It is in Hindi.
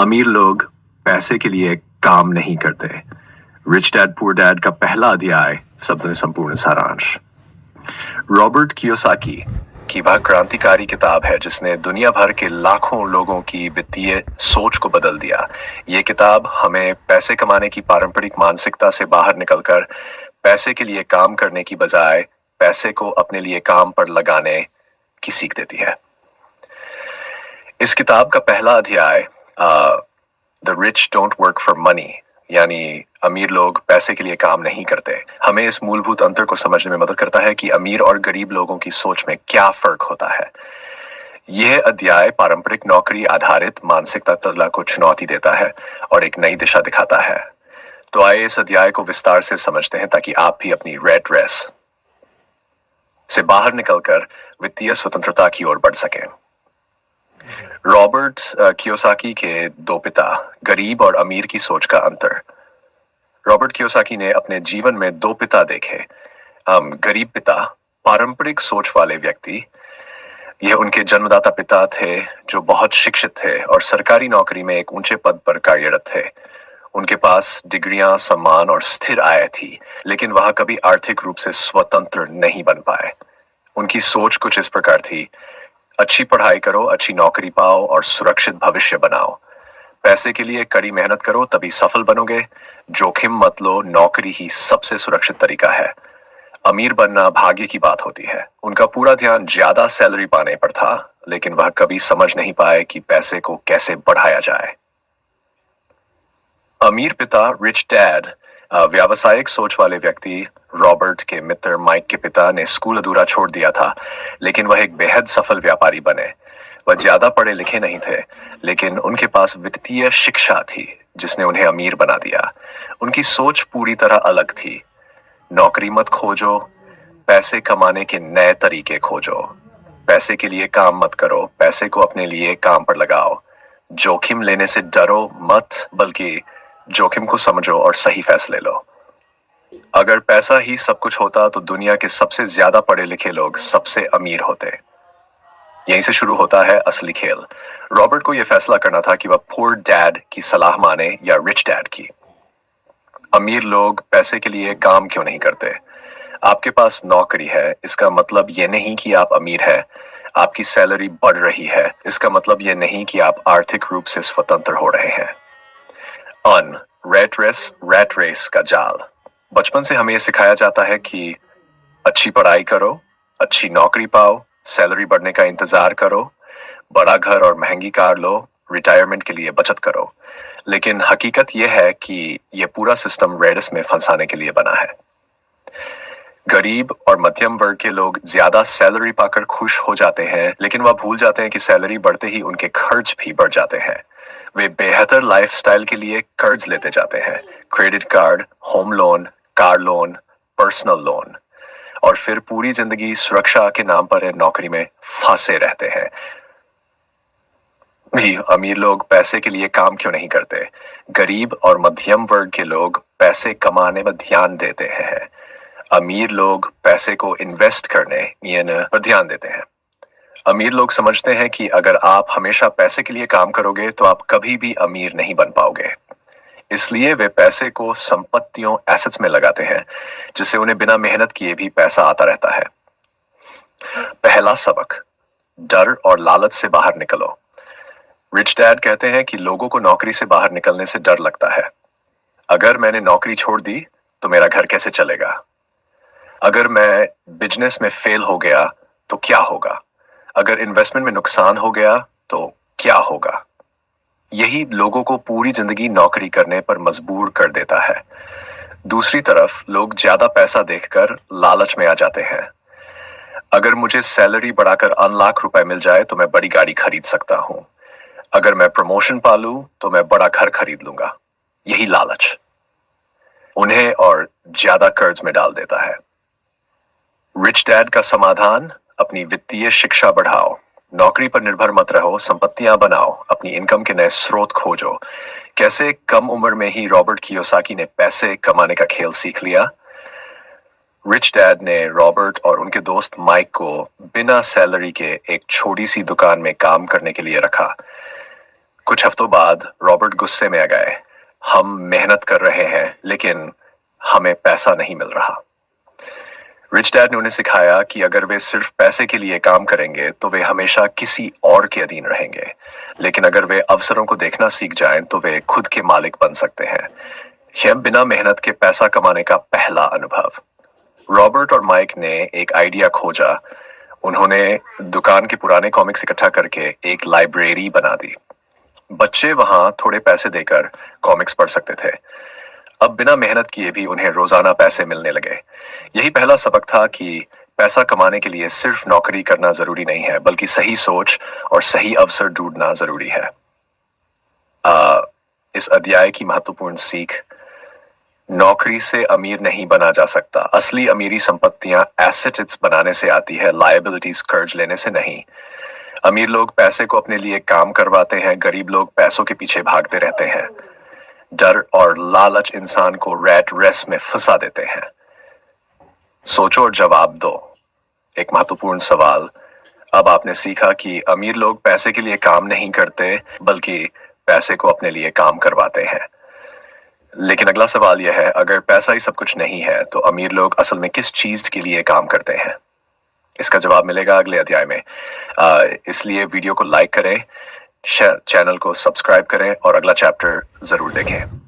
अमीर लोग पैसे के लिए काम नहीं करते। रिच डैड पुअर डैड का पहला अध्याय, शब्द में संपूर्ण सारांश। रॉबर्ट कियोसाकी की वह क्रांतिकारी किताब है जिसने दुनिया भर के लाखों लोगों की वित्तीय सोच को बदल दिया। ये किताब हमें पैसे कमाने की पारंपरिक मानसिकता से बाहर निकलकर पैसे के लिए काम करने की बजाय पैसे को अपने लिए काम पर लगाने की सीख देती है। इस किताब का पहला अध्याय the rich don't work for money, यानी अमीर लोग पैसे के लिए काम नहीं करते, हमें इस मूलभूत अंतर को समझने में मदद करता है कि अमीर और गरीब लोगों की सोच में क्या फर्क होता है। यह अध्याय पारंपरिक नौकरी आधारित मानसिकता को चुनौती देता है और एक नई दिशा दिखाता है। तो आइए इस अध्याय को विस्तार से समझते हैं ताकि आप भी अपनी रेड रेस से बाहर निकलकर वित्तीय स्वतंत्रता की ओर बढ़ सकें। रॉबर्ट कियोसाकी के दो पिता, गरीब और अमीर की सोच का अंतर। रॉबर्ट कियोसाकी ने अपने जीवन में दो पिता देखे। गरीब पिता, पारंपरिक सोच वाले व्यक्ति, यह उनके जन्मदाता पिता थे जो बहुत शिक्षित थे और सरकारी नौकरी में एक ऊंचे पद पर कार्यरत थे। उनके पास डिग्रियां, सम्मान और स्थिर आय थी, लेकिन वह कभी आर्थिक रूप से स्वतंत्र नहीं बन पाए। उनकी सोच कुछ इस प्रकार थी: अच्छी पढ़ाई करो, अच्छी नौकरी पाओ और सुरक्षित भविष्य बनाओ। पैसे के लिए कड़ी मेहनत करो तभी सफल बनोगे। जोखिम मत लो, नौकरी ही सबसे सुरक्षित तरीका है। अमीर बनना भाग्य की बात होती है। उनका पूरा ध्यान ज्यादा सैलरी पाने पर था, लेकिन वह कभी समझ नहीं पाए कि पैसे को कैसे बढ़ाया जाए। अमीर पिता, रिच डैड, व्यावसायिक सोच वाले व्यक्ति, रॉबर्ट के मित्र माइक के पिता ने स्कूल अधूरा छोड़ दिया था, लेकिन वह एक बेहद सफल व्यापारी बने। वह ज्यादा पढ़े लिखे नहीं थे, लेकिन उनके पास वित्तीय शिक्षा थी जिसने उन्हें अमीर बना दिया। उनकी सोच पूरी तरह अलग थी। नौकरी मत खोजो, पैसे कमाने के नए तरीके खोजो। पैसे के लिए काम मत करो, पैसे को अपने लिए काम पर लगाओ। जोखिम लेने से डरो मत, बल्कि जोखिम को समझो और सही फैसले लो। अगर पैसा ही सब कुछ होता तो दुनिया के सबसे ज्यादा पढ़े लिखे लोग सबसे अमीर होते। यहीं से शुरू होता है असली खेल। रॉबर्ट को यह फैसला करना था कि वह पुअर डैड की सलाह माने या रिच डैड की। अमीर लोग पैसे के लिए काम क्यों नहीं करते? आपके पास नौकरी है, इसका मतलब यह नहीं कि आप अमीर है। आपकी सैलरी बढ़ रही है, इसका मतलब यह नहीं कि आप आर्थिक रूप से स्वतंत्र हो रहे हैं। रैट रेस का जाल। बचपन से हमें यह सिखाया जाता है कि अच्छी पढ़ाई करो, अच्छी नौकरी पाओ, सैलरी बढ़ने का इंतजार करो, बड़ा घर और महंगी कार लो, रिटायरमेंट के लिए बचत करो। लेकिन हकीकत यह है कि यह पूरा सिस्टम रेडिस में फंसाने के लिए बना है। गरीब और मध्यम वर्ग के लोग ज्यादा सैलरी पाकर खुश हो जाते हैं, लेकिन वह भूल जाते हैं कि सैलरी बढ़ते ही उनके खर्च भी बढ़ जाते हैं। वे बेहतर लाइफस्टाइल के लिए कर्ज लेते जाते हैं, credit card, home loan, car loan, personal loan, और फिर पूरी जिंदगी सुरक्षा के नाम पर नौकरी में फंसे रहते हैं। भी अमीर लोग पैसे के लिए काम क्यों नहीं करते? गरीब और मध्यम वर्ग के लोग पैसे कमाने में ध्यान देते हैं। अमीर लोग पैसे को इन्वेस्ट करने पर ध्यान देते हैं। अमीर लोग समझते हैं कि अगर आप हमेशा पैसे के लिए काम करोगे तो आप कभी भी अमीर नहीं बन पाओगे। इसलिए वे पैसे को संपत्तियों, एसेट्स में लगाते हैं, जिससे उन्हें बिना मेहनत किए भी पैसा आता रहता है। पहला सबक: डर और लालच से बाहर निकलो। रिच डैड कहते हैं कि लोगों को नौकरी से बाहर निकलने से डर लगता है। अगर मैंने नौकरी छोड़ दी तो मेरा घर कैसे चलेगा? अगर मैं बिजनेस में फेल हो गया तो क्या होगा? अगर इन्वेस्टमेंट में नुकसान हो गया तो क्या होगा? यही लोगों को पूरी जिंदगी नौकरी करने पर मजबूर कर देता है। दूसरी तरफ लोग ज्यादा पैसा देखकर लालच में आ जाते हैं। अगर मुझे सैलरी बढ़ाकर 1 लाख रुपए मिल जाए तो मैं बड़ी गाड़ी खरीद सकता हूं। अगर मैं प्रमोशन पालूं तो मैं बड़ा घर खरीद लूंगा। यही लालच उन्हें और ज्यादा कर्ज में डाल देता है। रिच डैड का समाधान: अपनी वित्तीय शिक्षा बढ़ाओ, नौकरी पर निर्भर मत रहो, संपत्तियां बनाओ, अपनी इनकम के नए स्रोत खोजो। कैसे? कम उम्र में ही रॉबर्ट कियोसाकी ने पैसे कमाने का खेल सीख लिया। रिच डैड ने रॉबर्ट और उनके दोस्त माइक को बिना सैलरी के एक छोटी सी दुकान में काम करने के लिए रखा। कुछ हफ्तों बाद रॉबर्ट गुस्से में आ गए। हम मेहनत कर रहे हैं लेकिन हमें पैसा नहीं मिल रहा। रिच डैड ने उन्हें सिखाया कि अगर वे सिर्फ पैसे के लिए काम करेंगे तो वे हमेशा किसी और के अधीन रहेंगे, लेकिन अगर वे अवसरों को देखना सीख जाएं तो वे खुद के मालिक बन सकते हैं। यह बिना मेहनत के पैसा कमाने का पहला अनुभव। रॉबर्ट और माइक ने एक आइडिया खोजा। उन्होंने दुकान के पुराने कॉमिक्स इकट्ठा करके एक लाइब्रेरी बना दी। बच्चे वहां थोड़े पैसे देकर कॉमिक्स पढ़ सकते थे। अब बिना मेहनत किए भी उन्हें रोजाना पैसे मिलने लगे। यही पहला सबक था कि पैसा कमाने के लिए सिर्फ नौकरी करना जरूरी नहीं है, बल्कि सही सोच और सही अवसर ढूंढना जरूरी है। इस अध्याय की महत्वपूर्ण सीख: नौकरी से अमीर नहीं बना जा सकता। असली अमीरी संपत्तियां एसेट्स बनाने से आती है, लायबिलिटीज कर्ज लेने से नहीं। अमीर लोग पैसे को अपने लिए काम करवाते हैं, गरीब लोग पैसों के पीछे भागते रहते हैं। डर और लालच इंसान को रैट रेस में फंसा देते हैं। सोचो और जवाब दो। एक महत्वपूर्ण सवाल: अब आपने सीखा कि अमीर लोग पैसे के लिए काम नहीं करते, बल्कि पैसे को अपने लिए काम करवाते हैं। लेकिन अगला सवाल यह है, अगर पैसा ही सब कुछ नहीं है तो अमीर लोग असल में किस चीज के लिए काम करते हैं? इसका जवाब मिलेगा अगले अध्याय में। इसलिए वीडियो को लाइक करें, चैनल को सब्सक्राइब करें और अगला चैप्टर जरूर देखें।